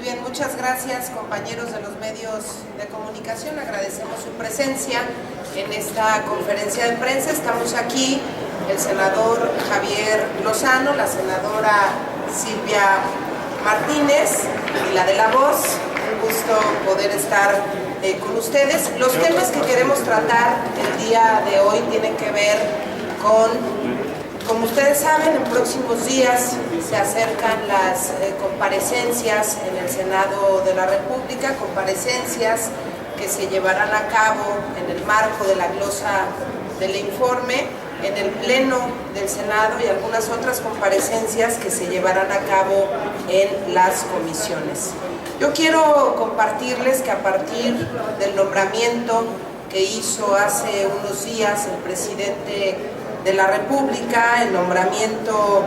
bien, muchas gracias compañeros de los medios de comunicación, agradecemos su presencia en esta conferencia de prensa. Estamos aquí el senador Javier Lozano, la senadora Silvia Martínez y la de La Voz. Un gusto poder estar con ustedes. Los temas que queremos tratar el día de hoy tienen que ver con, como ustedes saben, en próximos días se acercan las comparecencias en el Senado de la República, comparecencias que se llevarán a cabo en el marco de la glosa del informe, en el Pleno del Senado y algunas otras comparecencias que se llevarán a cabo en las comisiones. Yo quiero compartirles que a partir del nombramiento que hizo hace unos días el presidente de la República, el nombramiento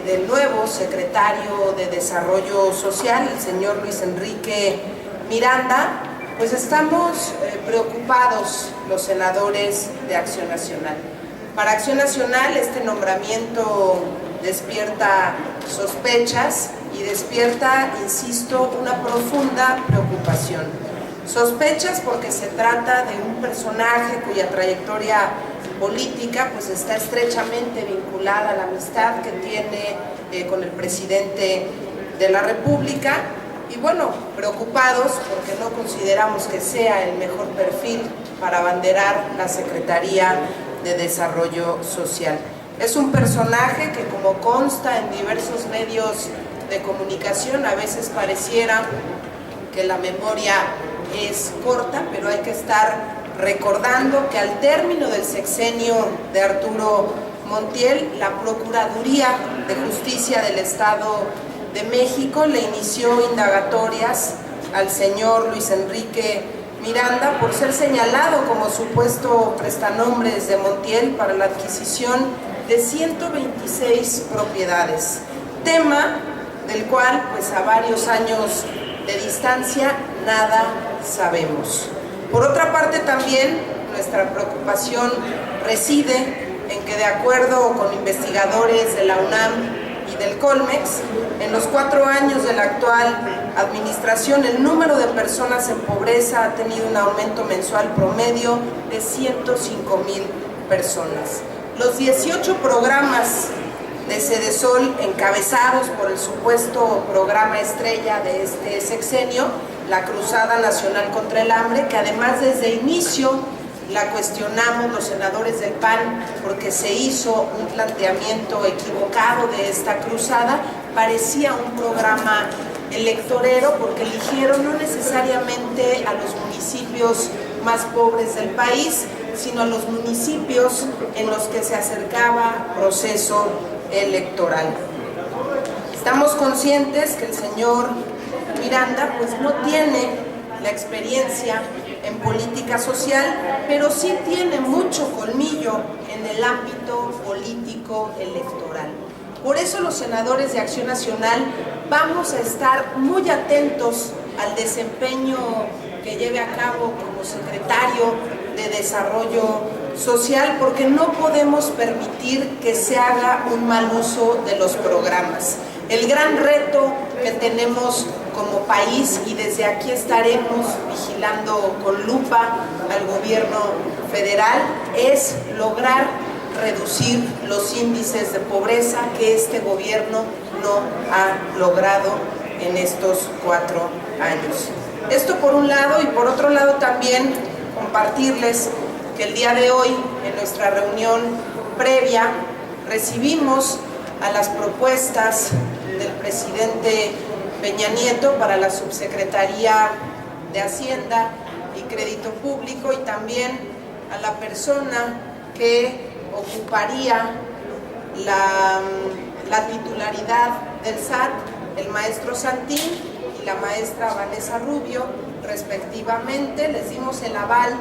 del nuevo secretario de Desarrollo Social, el señor Luis Enrique Miranda, pues estamos preocupados los senadores de Acción Nacional. Para Acción Nacional este nombramiento despierta sospechas y despierta, insisto, una profunda preocupación. Sospechas porque se trata de un personaje cuya trayectoria política pues está estrechamente vinculada a la amistad que tiene con el presidente de la República, y bueno, preocupados porque no consideramos que sea el mejor perfil para abanderar la Secretaría de Desarrollo Social. Es un personaje que, como consta en diversos medios de comunicación, a veces pareciera que la memoria es corta, pero hay que estar recordando que al término del sexenio de Arturo Montiel, la Procuraduría de Justicia del Estado de México le inició indagatorias al señor Luis Enrique Miranda por ser señalado como supuesto prestanombres de Montiel para la adquisición de 126 propiedades, tema del cual pues a varios años de distancia nada sabemos. Por otra parte, también nuestra preocupación reside en que, de acuerdo con investigadores de la UNAM y del Colmex, en los 4 años de la actual administración el número de personas en pobreza ha tenido un aumento mensual promedio de 105,000 personas. Los 18 programas de Sedesol, encabezados por el supuesto programa estrella de este sexenio, la Cruzada Nacional contra el Hambre, que además desde inicio la cuestionamos los senadores del PAN porque se hizo un planteamiento equivocado de esta cruzada, parecía un programa electorero porque eligieron no necesariamente a los municipios más pobres del país, sino a los municipios en los que se acercaba proceso electoral. Estamos conscientes que el señor Miranda pues no tiene la experiencia en política social, pero sí tiene mucho colmillo en el ámbito político electoral. Por eso los senadores de Acción Nacional vamos a estar muy atentos al desempeño que lleve a cabo como secretario de Desarrollo Social, porque no podemos permitir que se haga un mal uso de los programas. El gran reto que tenemos como país, y desde aquí estaremos vigilando con lupa al gobierno federal, es lograr reducir los índices de pobreza que este gobierno no ha logrado en estos 4 años. Esto por un lado, y por otro lado también compartirles que el día de hoy, en nuestra reunión previa, recibimos a las propuestas del presidente Peña Nieto para la Subsecretaría de Hacienda y Crédito Público, y también a la persona que ocuparía la titularidad del SAT, el maestro Santín y la maestra Vanessa Rubio, respectivamente. Les dimos el aval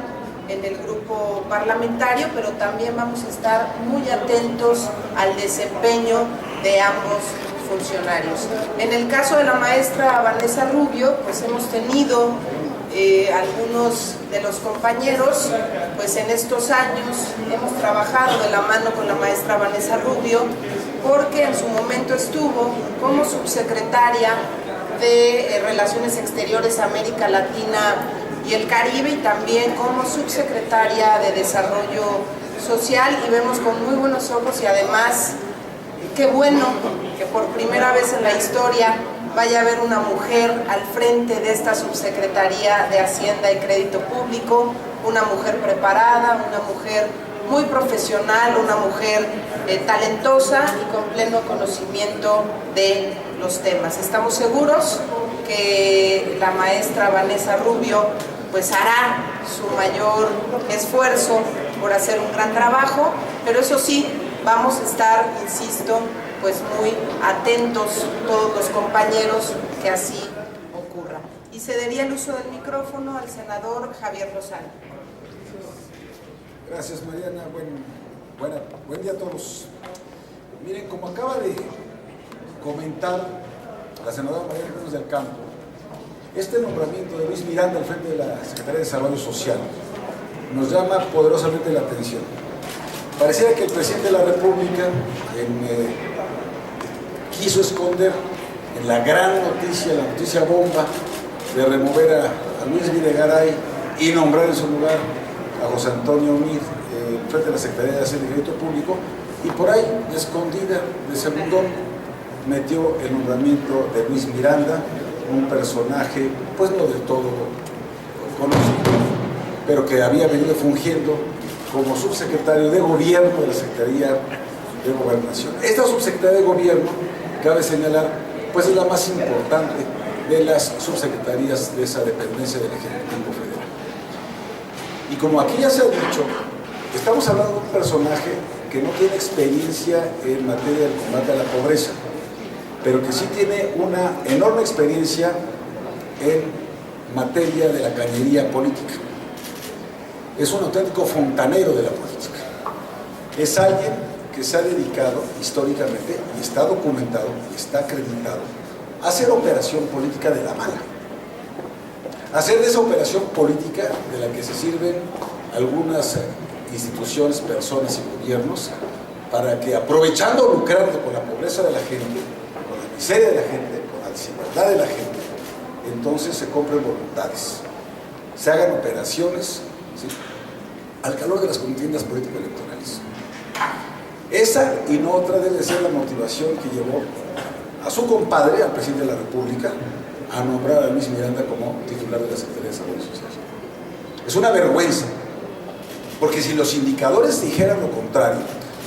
en el grupo parlamentario, pero también vamos a estar muy atentos al desempeño de ambos funcionarios. En el caso de la maestra Vanessa Rubio, pues hemos tenido algunos de los compañeros, pues en estos años hemos trabajado de la mano con la maestra Vanessa Rubio, porque en su momento estuvo como subsecretaria de Relaciones Exteriores, América Latina y el Caribe, y también como subsecretaria de Desarrollo Social, y vemos con muy buenos ojos, y además qué bueno que por primera vez en la historia vaya a haber una mujer al frente de esta subsecretaría de Hacienda y Crédito Público, una mujer preparada, una mujer muy profesional, una mujer talentosa y con pleno conocimiento de los temas. Estamos seguros que la maestra Vanessa Rubio pues hará su mayor esfuerzo por hacer un gran trabajo, pero eso sí, vamos a estar, insisto, pues muy atentos todos los compañeros que así ocurra. Y cedería el uso del micrófono al senador Javier Lozano. Gracias, Mariana. Buen día a todos. Miren, como acaba de comentar la senadora Mariana Cruz del Campo, este nombramiento de Luis Miranda al frente de la Secretaría de Desarrollo Social nos llama poderosamente la atención. Pareciera que el presidente de la República quiso esconder en la gran noticia, la noticia bomba de remover a Luis Videgaray y nombrar en su lugar a José Antonio Meade frente a la Secretaría de Hacienda y Crédito Público, y por ahí, de escondida, de segundón, metió el nombramiento de Luis Miranda, un personaje pues no del todo conocido, pero que había venido fungiendo como subsecretario de Gobierno de la Secretaría de Gobernación. Esta subsecretaría de Gobierno, cabe señalar, pues es la más importante de las subsecretarías de esa dependencia del Ejecutivo Federal. Y como aquí ya se ha dicho, estamos hablando de un personaje que no tiene experiencia en materia del combate a la pobreza, pero que sí tiene una enorme experiencia en materia de la cañería política. Es un auténtico fontanero de la política. Es alguien que se ha dedicado históricamente, y está documentado, y está acreditado, a hacer operación política de la mala. Hacer de esa operación política de la que se sirven algunas instituciones, personas y gobiernos para que, aprovechando, lucrando con la pobreza de la gente, con la miseria de la gente, con la desigualdad de la gente, entonces se compren voluntades, se hagan operaciones, ¿sí?, al calor de las contiendas político-electorales. Esa y no otra debe ser la motivación que llevó a su compadre, al presidente de la República, a nombrar a Luis Miranda como titular de la Secretaría de Desarrollo Social. Es una vergüenza, porque si los indicadores dijeran lo contrario,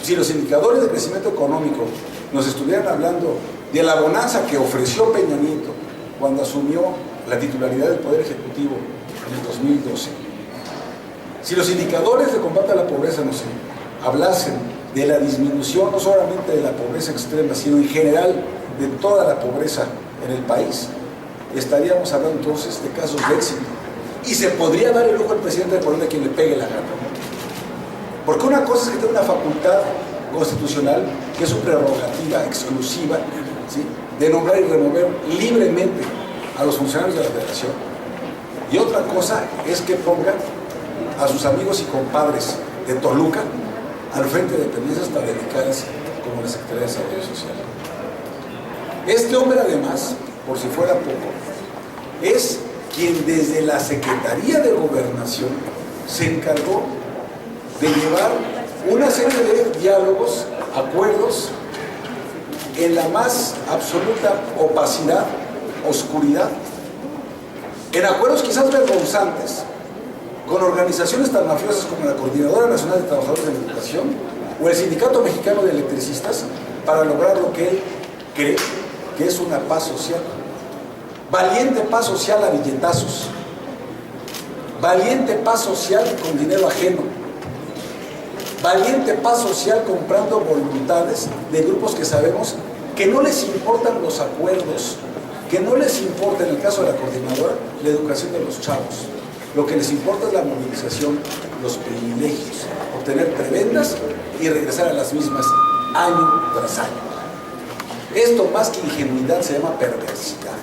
si los indicadores de crecimiento económico nos estuvieran hablando de la bonanza que ofreció Peña Nieto cuando asumió la titularidad del Poder Ejecutivo en el 2012, si los indicadores de combate a la pobreza nos hablasen de la disminución no solamente de la pobreza extrema, sino en general de toda la pobreza en el país, estaríamos hablando entonces de casos de éxito. Y se podría dar el lujo al presidente de ponerle a quien le pegue la gana. Porque una cosa es que tiene una facultad constitucional, que es su prerrogativa exclusiva, ¿sí?, de nombrar y remover libremente a los funcionarios de la Federación. Y otra cosa es que ponga a sus amigos y compadres de Toluca al frente de dependencias tan delicadas como la Secretaría de Desarrollo Social. Este hombre, además, por si fuera poco, es quien desde la Secretaría de Gobernación se encargó de llevar una serie de diálogos, acuerdos, en la más absoluta opacidad, oscuridad, en acuerdos quizás vergonzantes, con organizaciones tan mafiosas como la Coordinadora Nacional de Trabajadores de la Educación o el Sindicato Mexicano de Electricistas, para lograr lo que él cree que es una paz social. Valiente paz social a billetazos, valiente paz social con dinero ajeno, valiente paz social comprando voluntades de grupos que sabemos que no les importan los acuerdos, que no les importa, en el caso de la Coordinadora, la educación de los chavos. Lo que les importa es la movilización, los privilegios, obtener prebendas y regresar a las mismas año tras año. Esto, más que ingenuidad, se llama perversidad.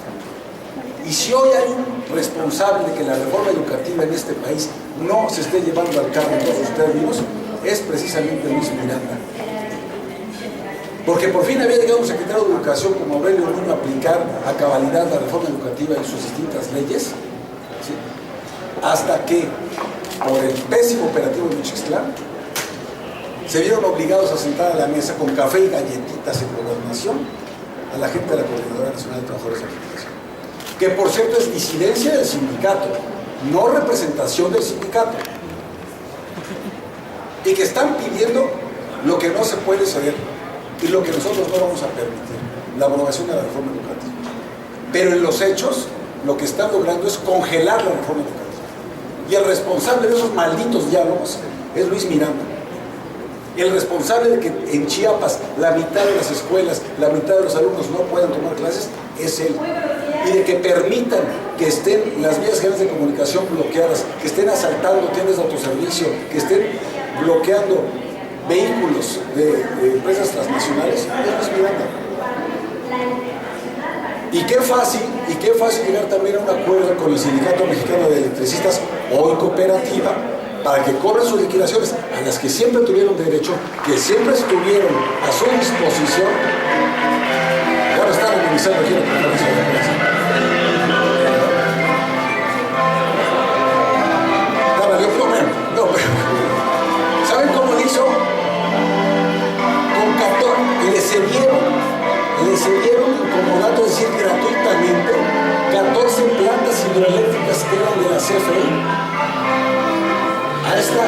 Y si hoy hay un responsable de que la reforma educativa en este país no se esté llevando al cabo en todos sus términos, es precisamente Luis Miranda. porque por fin había llegado un secretario de Educación como Aurelio Nuño a aplicar a cabalidad la reforma educativa y sus distintas leyes, ¿sí? Hasta que, por el pésimo operativo de Mixtlán, se vieron obligados a sentar a la mesa con café y galletitas en gobernación a la gente de la Coordinadora Nacional de Trabajadores de la Educación, que por cierto es disidencia del sindicato, no representación del sindicato, y que están pidiendo lo que no se puede ceder y lo que nosotros no vamos a permitir, la aprobación de la reforma educativa. Pero en los hechos, lo que están logrando es congelar la reforma educativa. Y el responsable de esos malditos diálogos es Luis Miranda. El responsable de que en Chiapas la mitad de las escuelas, la mitad de los alumnos no puedan tomar clases, es él. Y de que permitan que estén las vías generales de comunicación bloqueadas, que estén asaltando tiendas de autoservicio, que estén bloqueando vehículos de empresas transnacionales, es Luis Miranda. Y qué fácil llegar también a un acuerdo con el Sindicato Mexicano de Electricistas, hoy cooperativa, para que cobren sus liquidaciones, a las que siempre tuvieron derecho, que siempre estuvieron a su disposición. Y ahora están organizando aquí la conferencia de prensa. Ya valió problema. No, pero ¿saben cómo lo hizo? Con 14, le cedieron como dato decir gratuitamente 14 plantas hidroeléctricas que eran de la CFE a esta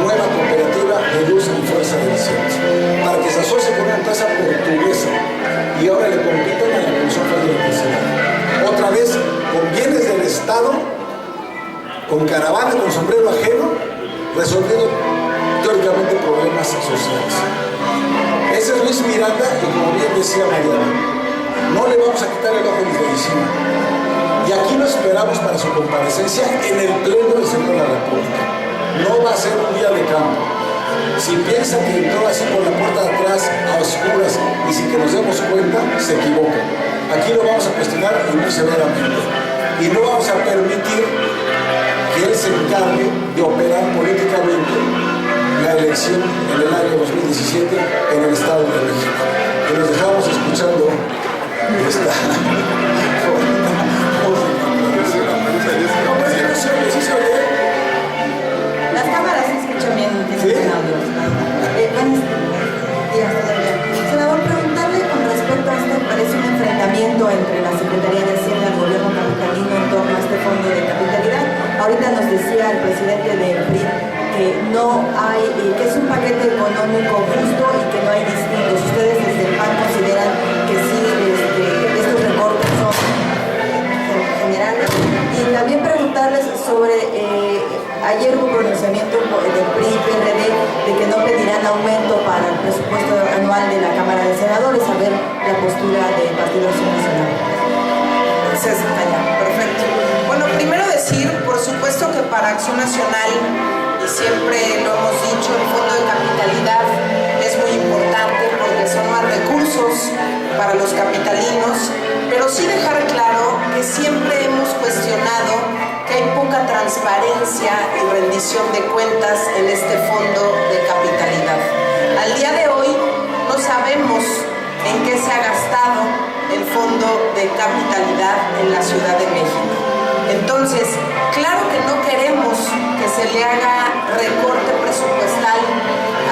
nueva cooperativa de luz y fuerza de Ciudades, para que se asocie con una empresa portuguesa y ahora le compitan a la Comisión Federal de Electricidad. Otra vez con bienes del Estado, con caravana, con sombrero ajeno, resolviendo teóricamente problemas sociales. Ese es Luis Miranda, y como bien decía Mariana, no le vamos a quitar el ojo ni de encima. Y aquí lo esperamos para su comparecencia en el Pleno del Senado de la República. No va a ser un día de campo. Si piensa que entró así por la puerta de atrás, a oscuras, y sin que nos demos cuenta, se equivoca. Aquí lo vamos a cuestionar y muy severamente. Y no vamos a permitir que él se encargue de operar políticamente la elección en el año 2017 en el Estado de México. Que nos dejamos escuchando esta... Las cámaras se escuchan bien, tienen audio. Buenos días todavía. Senador, preguntarle con respecto a esto, parece un enfrentamiento entre la Secretaría de Hacienda y el gobierno capitalino en torno a este fondo de capitalidad. Ahorita nos decía el presidente del PRI que no hay, que es un paquete económico justo y que no hay distintos. Ustedes desde el PAN consideran que sí, estos recortes son generales. Y también preguntarles sobre, ayer hubo pronunciamiento del PRI y PRD de que no pedirán aumento para el presupuesto anual de la Cámara de Senadores, a ver la postura del Partido Acción Nacional. Perfecto. Bueno, primero decir, por supuesto que para Acción Nacional, y siempre lo hemos dicho, el Fondo de Capitalidad es muy importante porque son más recursos para los capitalinos, pero sí dejar claro que siempre hemos cuestionado que hay poca transparencia y rendición de cuentas en este Fondo de Capitalidad. Al día de hoy no sabemos en qué se ha gastado el Fondo de Capitalidad en la Ciudad de México. Entonces, claro que no queremos que se le haga recorte presupuestal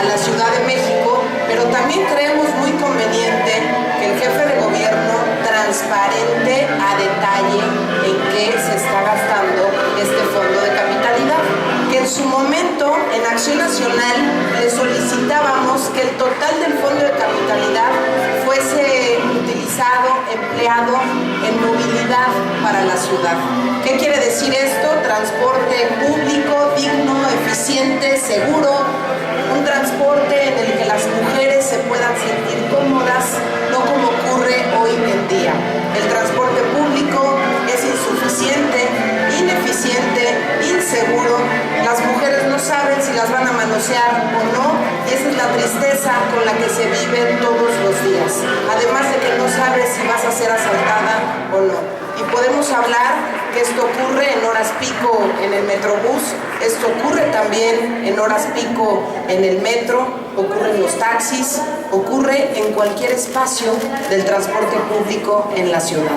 a la Ciudad de México, pero también creemos muy conveniente que el jefe de gobierno transparente a detalle en qué se está gastando este Fondo de Capitalidad, que en su momento en Acción Nacional le solicitábamos que el total del Fondo de Capitalidad fuese utilizado, empleado en movilidad para la ciudad. ¿Qué quiere decir esto? Transporte público, digno, eficiente, seguro, un transporte en el que las mujeres se puedan sentir cómodas, no como ocurre hoy en día. El transporte público es insuficiente, ineficiente, inseguro, las mujeres no saben si las van a manosear o no, y esa es la tristeza con la que se vive todos los días, además de que no sabes si vas a ser asaltada o no. Y podemos hablar que esto ocurre en horas pico en el Metrobús, esto ocurre también en horas pico en el metro, ocurre en los taxis, ocurre en cualquier espacio del transporte público en la ciudad.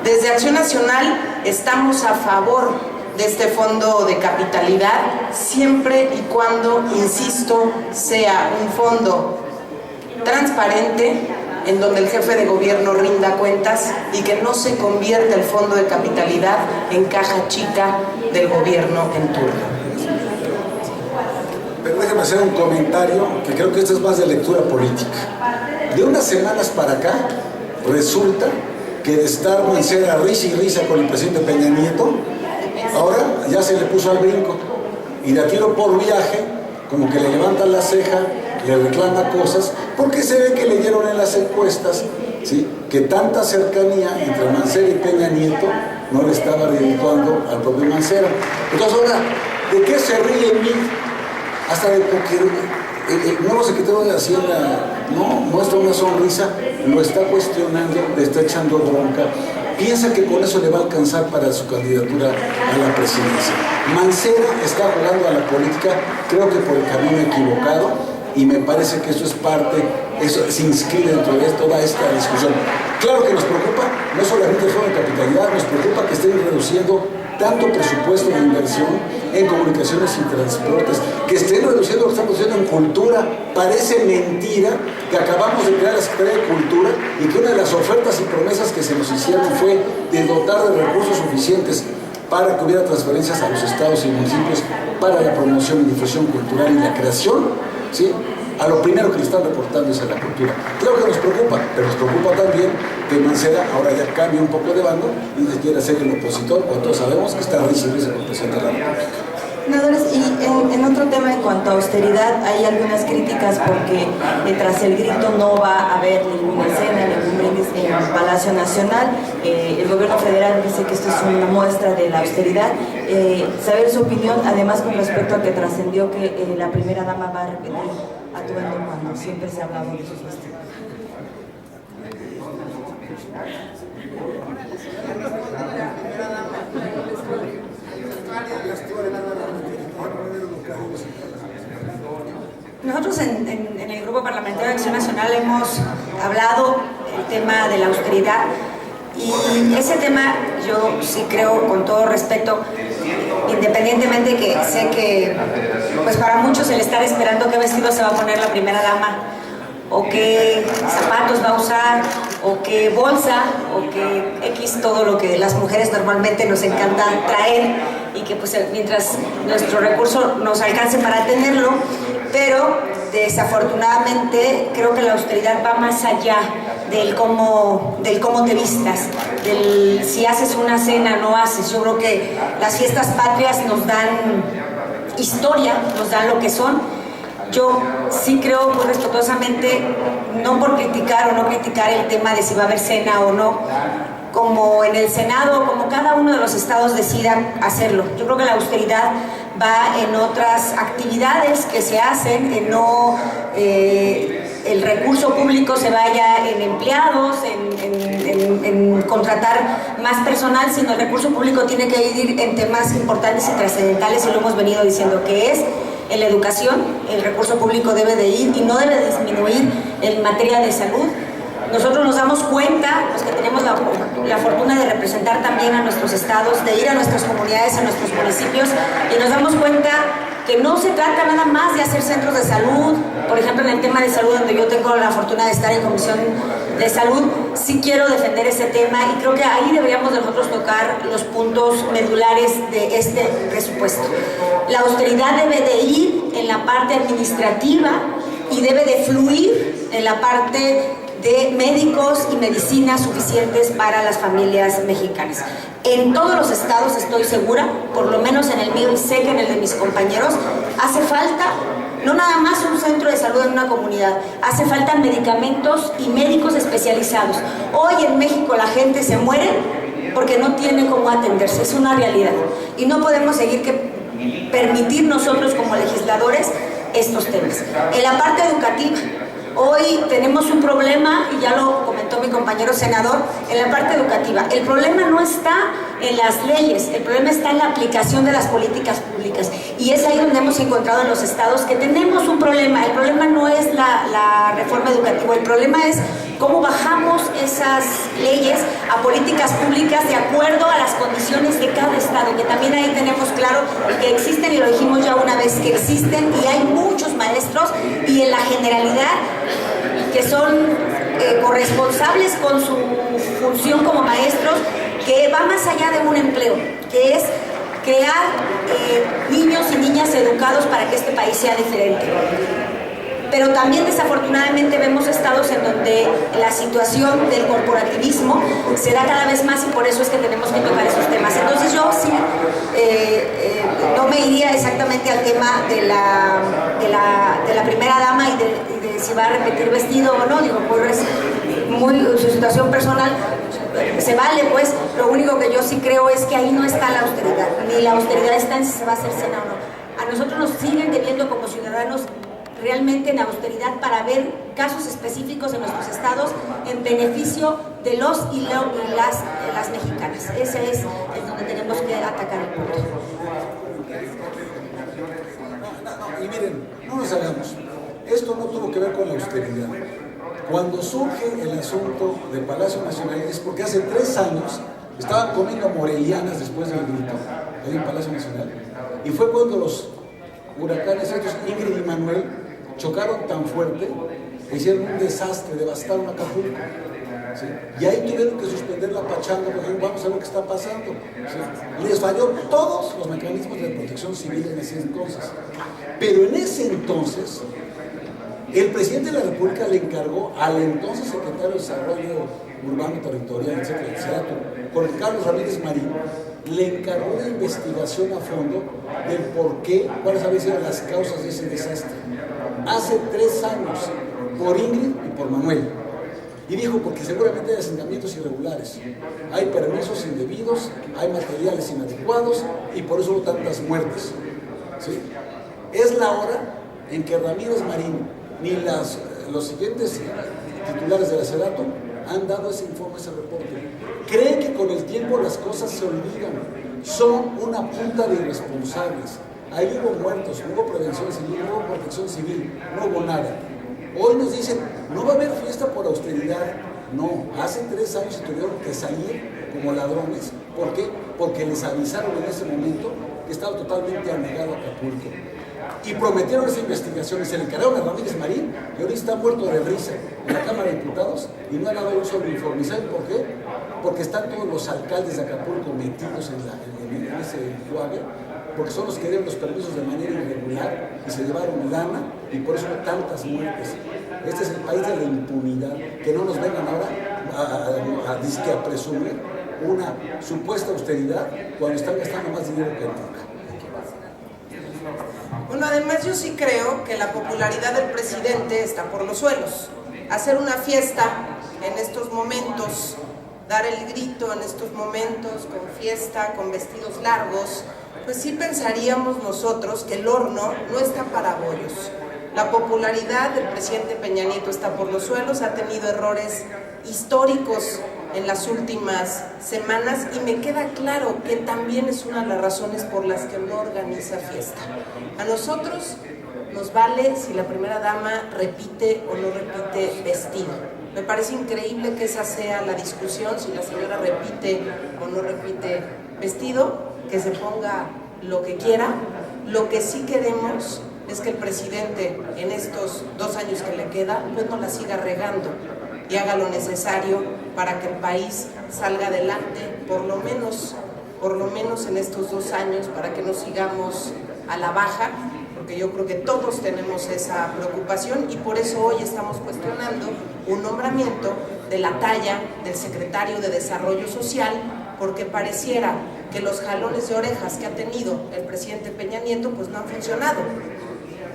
Desde Acción Nacional estamos a favor de este fondo de capitalidad, siempre y cuando, insisto, sea un fondo transparente, en donde el jefe de gobierno rinda cuentas y que no se convierta el fondo de capitalidad en caja chica del gobierno en turno. Pero déjame hacer un comentario que creo que esto es más de lectura política. De unas semanas para acá, resulta que de estar Mancera risa y risa con el presidente Peña Nieto, ahora ya se le puso al brinco y de a tiro por viaje, como que le levanta la ceja, le reclama cosas, porque se ve que leyeron en las encuestas, ¿sí?, que tanta cercanía entre Mancera y Peña Nieto no le estaba redituando al propio Mancera. Entonces ahora, ¿de qué se ríe Mid? Hasta de porque el nuevo secretario de Hacienda no muestra una sonrisa, lo está cuestionando, le está echando bronca, piensa que con eso le va a alcanzar para su candidatura a la presidencia. Mancera está jugando a la política, creo que por el camino equivocado, y me parece que eso es parte, eso se inscribe dentro de toda esta discusión. Claro que nos preocupa, no solamente el fondo de capitalidad, nos preocupa que estén reduciendo tanto presupuesto de inversión en comunicaciones y transportes, que estén reduciendo lo que están produciendo en cultura. Parece mentira que acabamos de crear la Secretaría de Cultura y que una de las ofertas y promesas que se nos hicieron fue de dotar de recursos suficientes para que hubiera transferencias a los estados y municipios para la promoción y difusión cultural y la creación, ¿sí?, a lo primero que le están reportando es a la cultura. Claro que nos preocupa, pero nos preocupa también que Mancera ahora ya cambie un poco de bando y quiera ser el opositor, cuando todos sabemos que está risa y risa con el presidente de la República. Senadores, y en otro tema, en cuanto a austeridad, hay algunas críticas porque tras el grito no va a haber ninguna cena, ningún brindis en el Palacio Nacional. El gobierno federal dice que esto es una muestra de la austeridad. Saber su opinión, además con respecto a que trascendió que la primera dama va a repetir atuendo cuando siempre se ha hablado de sus vestidos. Nosotros en el Grupo Parlamentario de Acción Nacional hemos hablado del tema de la austeridad y ese tema yo sí creo, con todo respeto, independientemente que sé que pues para muchos el estar esperando qué vestido se va a poner la primera dama o qué zapatos va a usar o qué bolsa o qué X, todo lo que las mujeres normalmente nos encanta traer y que pues mientras nuestro recurso nos alcance para tenerlo, pero desafortunadamente creo que la austeridad va más allá del cómo te vistas, del si haces una cena, no haces. Yo creo que las fiestas patrias nos dan historia, nos dan lo que son. Yo sí creo muy respetuosamente, no por criticar o no criticar el tema de si va a haber cena o no, como en el Senado, como cada uno de los estados decida hacerlo. Yo creo que la austeridad va en otras actividades que se hacen, en no el recurso público se vaya en empleados, en contratar más personal, sino el recurso público tiene que ir en temas importantes y trascendentales, y lo hemos venido diciendo, que es en la educación. El recurso público debe de ir y no debe de disminuir en materia de salud. Nosotros nos damos cuenta, los que tenemos la fortuna de representar también a nuestros estados, de ir a nuestras comunidades, a nuestros municipios, y nos damos cuenta que no se trata nada más de hacer centros de salud. Por ejemplo, en el tema de salud, donde yo tengo la fortuna de estar en Comisión de Salud, sí quiero defender ese tema y creo que ahí deberíamos nosotros tocar los puntos medulares de este presupuesto. La austeridad debe de ir en la parte administrativa y debe de fluir en la parte de médicos y medicinas suficientes para las familias mexicanas. En todos los estados estoy segura, por lo menos en el mío y sé que en el de mis compañeros, hace falta no nada más un centro de salud en una comunidad, hace falta medicamentos y médicos especializados. Hoy en México la gente se muere porque no tiene cómo atenderse, es una realidad. Y no podemos seguir permitir nosotros como legisladores estos temas. En la parte educativa, hoy tenemos un problema, y ya lo comentó mi compañero senador, en la parte educativa. El problema no está en las leyes, el problema está en la aplicación de las políticas públicas, y es ahí donde hemos encontrado en los estados que tenemos un problema. El problema no es la reforma educativa, el problema es cómo bajamos esas leyes a políticas públicas de acuerdo a las condiciones de cada estado, que también ahí tenemos claro que existen, y lo dijimos ya una vez, que existen, y hay muchos maestros, y en la generalidad que son corresponsables con su función como maestros, que va más allá de un empleo, que es crear niños y niñas educados para que este país sea diferente. Pero también desafortunadamente vemos estados en donde la situación del corporativismo se da cada vez más, y por eso es que tenemos que tocar esos temas. Entonces yo sí no me iría exactamente al tema de la primera dama y de si va a repetir vestido o no, digo, pues su situación personal se vale, pues. Lo único que yo sí creo es que ahí no está la austeridad, ni la austeridad está en si se va a hacer cena o no. A nosotros nos siguen debiendo como ciudadanos realmente en austeridad para ver casos específicos en nuestros estados en beneficio de los y las mexicanas. Ese es donde tenemos que atacar el punto. Y miren, no nos hagamos, esto no tuvo que ver con la austeridad. Cuando surge el asunto del Palacio Nacional es porque hace 3 años estaban comiendo morelianas después del grito en el Palacio Nacional, y fue cuando los huracanes estos, Ingrid y Manuel, chocaron tan fuerte que hicieron un desastre, devastaron Acapulco, ¿sí? Y ahí tuvieron que suspender la pachanga porque vamos a ver qué está pasando, ¿sí? Les falló todos los mecanismos de protección civil en ese entonces. Pero en ese entonces el presidente de la República le encargó al entonces secretario de Desarrollo Urbano, Territorial, etcétera, con Carlos Ramírez Marín, le encargó una investigación a fondo del por qué, cuáles habían sido las causas de ese desastre. Hace 3 años, por Ingrid y por Manuel. Y dijo, porque seguramente hay asentamientos irregulares, hay permisos indebidos, hay materiales inadecuados, y por eso hubo tantas muertes, ¿sí? Es la hora en que Ramírez Marín ni los siguientes titulares de la SEDATU han dado ese informe, ese reporte. Creen que con el tiempo las cosas se olvidan. Son una punta de irresponsables. Ahí hubo muertos, no hubo prevención civil, no hubo protección civil, no hubo nada. Hoy nos dicen, no va a haber fiesta por austeridad. No, hace 3 años se tuvieron que salir como ladrones. ¿Por qué? Porque les avisaron en ese momento que estaba totalmente anegado Acapulco. Y prometieron esa investigación y se le encargaron a Ramírez Marín, y ahorita está muerto de risa en la Cámara de Diputados y no ha dado un solo informe. ¿Saben por qué? Porque están todos los alcaldes de Acapulco metidos en ese enjuague, porque son los que dieron los permisos de manera irregular y se llevaron lana, y por eso hubo tantas muertes. Este es el país de la impunidad. Que no nos vengan ahora a presumir una supuesta austeridad cuando están gastando más dinero que nunca. Bueno, además yo sí creo que la popularidad del presidente está por los suelos. Hacer una fiesta en estos momentos, dar el grito en estos momentos, con fiesta, con vestidos largos, pues sí pensaríamos nosotros que el horno no está para bollos. La popularidad del presidente Peña Nieto está por los suelos, ha tenido errores históricos en las últimas semanas, y me queda claro que también es una de las razones por las que no organiza fiesta. A nosotros nos vale si la primera dama repite o no repite vestido. Me parece increíble que esa sea la discusión, si la señora repite o no repite vestido, que se ponga lo que quiera. Lo que sí queremos es que el presidente en estos 2 años que le queda, pues no la siga regando y haga lo necesario para que el país salga adelante, por lo menos en estos 2 años, para que no sigamos a la baja, porque yo creo que todos tenemos esa preocupación, y por eso hoy estamos cuestionando un nombramiento de la talla del secretario de Desarrollo Social, porque pareciera que los jalones de orejas que ha tenido el presidente Peña Nieto pues no han funcionado.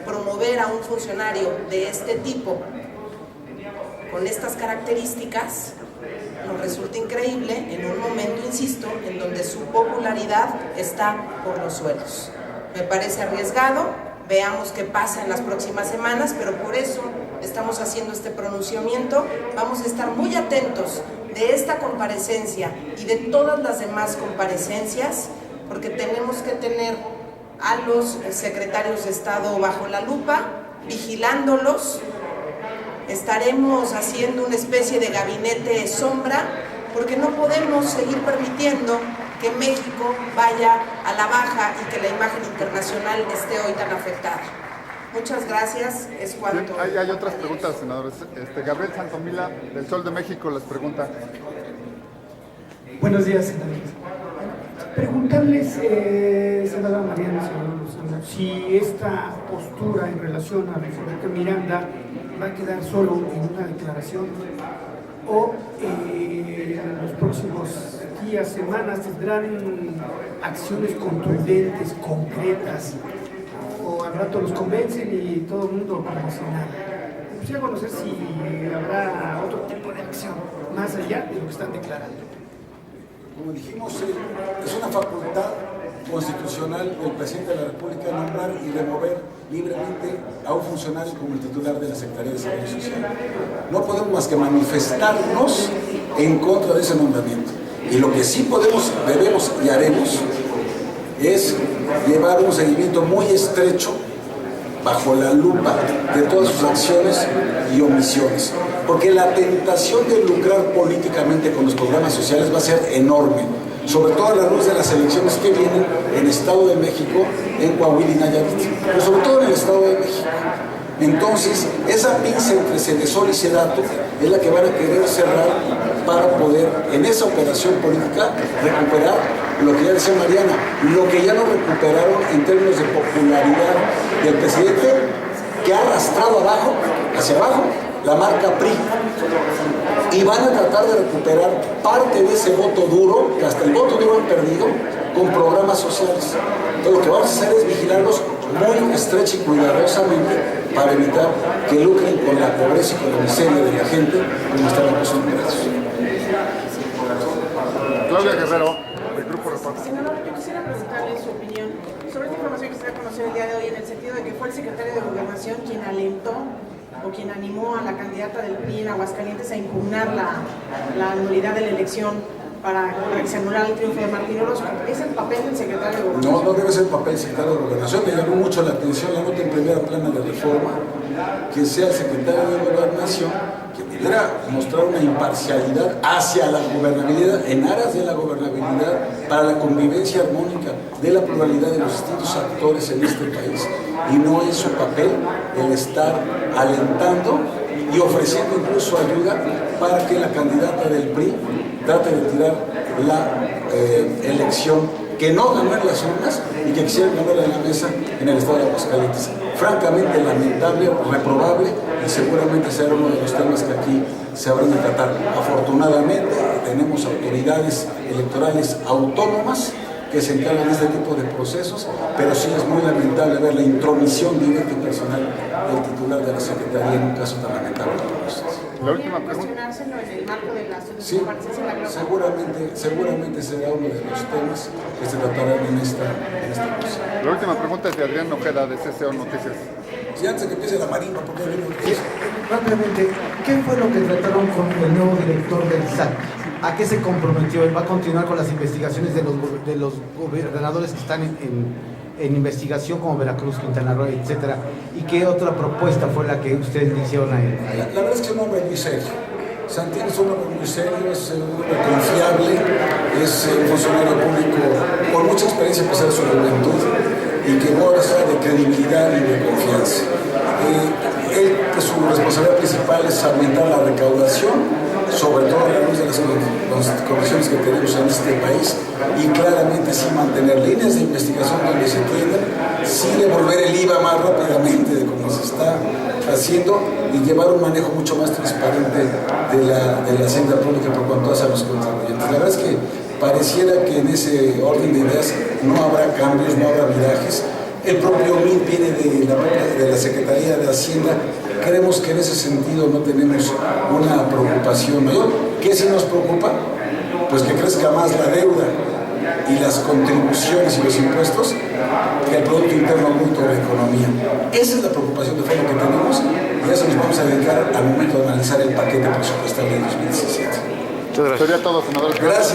Promover a un funcionario de este tipo, con estas características, nos resulta increíble en un momento, insisto, en donde su popularidad está por los suelos. Me parece arriesgado, veamos qué pasa en las próximas semanas, pero por eso estamos haciendo este pronunciamiento. Vamos a estar muy atentos de esta comparecencia y de todas las demás comparecencias, porque tenemos que tener a los secretarios de Estado bajo la lupa, vigilándolos. Estaremos haciendo una especie de gabinete sombra, porque no podemos seguir permitiendo que México vaya a la baja y que la imagen internacional esté hoy tan afectada. Muchas gracias, es cuanto. Sí, hay otras preguntas, senadores. Gabriel Santomila, del Sol de México, les pregunta. Buenos días, senadores. Preguntarles, senadora Mariana, senador Lozano, si esta postura en relación a Roberto Miranda va a quedar solo en una declaración o en los próximos días, semanas, tendrán acciones contundentes, concretas, o al rato los convencen y todo el mundo como si nada. Me gustaría conocer si habrá otro tipo de acción más allá de lo que están declarando. Como dijimos, es una facultad constitucional del presidente de la República nombrar y remover libremente a un funcionario como el titular de la Secretaría de Desarrollo Social. No podemos más que manifestarnos en contra de ese nombramiento. Y lo que sí podemos, debemos y haremos es llevar un seguimiento muy estrecho bajo la lupa de todas sus acciones y omisiones, porque la tentación de lucrar políticamente con los programas sociales va a ser enorme, sobre todo a la luz de las elecciones que vienen en Estado de México, en Coahuila y Nayarit, pero sobre todo en el Estado de México. Entonces, esa pinza entre Cedesol y Sedato es la que van a querer cerrar para poder, en esa operación política, recuperar lo que ya decía Mariana, lo que ya no recuperaron en términos de popularidad del presidente, que ha arrastrado hacia abajo, la marca PRI. Y van a tratar de recuperar parte de ese voto duro, que hasta el voto duro han perdido, con programas sociales. Entonces, lo que vamos a hacer es vigilarlos muy estrecha y cuidadosamente para evitar que lucren con la pobreza y con la miseria de la gente como están acostumbrados. Claudia Guerrero, del Grupo Reforma. Senador, yo quisiera preguntarle su opinión sobre esta información que se ha conocido el día de hoy, en el sentido de que fue el secretario de Gobernación quien alentó o quien animó a la candidata del PRI en Aguascalientes a impugnar la nulidad de la elección para que se anulara el triunfo de Martín Orozco. ¿Es el papel del secretario de Gobernación? No debe ser el papel del secretario de Gobernación. Me llamó mucho la atención la nota en primera plana de Reforma, que sea el secretario de Gobernación que pudiera mostrar una imparcialidad hacia la gobernabilidad, en aras de la gobernabilidad, para la convivencia armónica de la pluralidad de los distintos actores en este país. Y no es su papel el estar alentando y ofreciendo incluso ayuda para que la candidata del PRI trate de tirar la elección que no ganó en las urnas y que quisiera ganar en la mesa en el estado de Aguascalientes. Francamente lamentable, reprobable, y seguramente será uno de los temas que aquí se habrán de tratar. Afortunadamente tenemos autoridades electorales autónomas que se encargan de este tipo de procesos, pero sí es muy lamentable ver la intromisión directa y personal del titular de la Secretaría en un caso tan lamentable como este. La última pregunta. Cuestionárselo en el marco de la Sí, comparecencia en la Gloria. seguramente será uno de los temas que se tratarán en esta cosa. La última pregunta es de Adrián Ojeda, de CCO Noticias. Si antes de que empiece la marimba, porque Rápidamente, ¿qué fue lo que trataron con el nuevo director del SAT? ¿A qué se comprometió? ¿Él va a continuar con las investigaciones de los gobernadores que están en investigación, como Veracruz, Quintana Roo, etcétera? ¿Y qué otra propuesta fue la que ustedes le hicieron a él? La verdad es que es un hombre muy serio. Santino es un hombre muy serio, es un hombre confiable, es un funcionario público con mucha experiencia a pesar de su juventud y que goza de credibilidad y de confianza. Su responsabilidad principal es aumentar la recaudación, sobre todo a la luz de las condiciones que tenemos en este país, y claramente sí mantener líneas de investigación donde se quieran, sí devolver el IVA más rápidamente de como se está haciendo y llevar un manejo mucho más transparente de la hacienda pública por cuanto hace a los contribuyentes. La verdad es que pareciera que en ese orden de ideas no habrá cambios, no habrá virajes. El propio MIT viene de la Secretaría de Hacienda. Creemos que en ese sentido no tenemos una preocupación mayor. ¿Qué sí nos preocupa? Pues que crezca más la deuda. y las contribuciones y los impuestos que el Producto Interno Bruto de la economía. Esa es la preocupación de fondo que tenemos y a eso nos vamos a dedicar al momento de analizar el paquete presupuestal del 2017. Sería todo, senador. Gracias.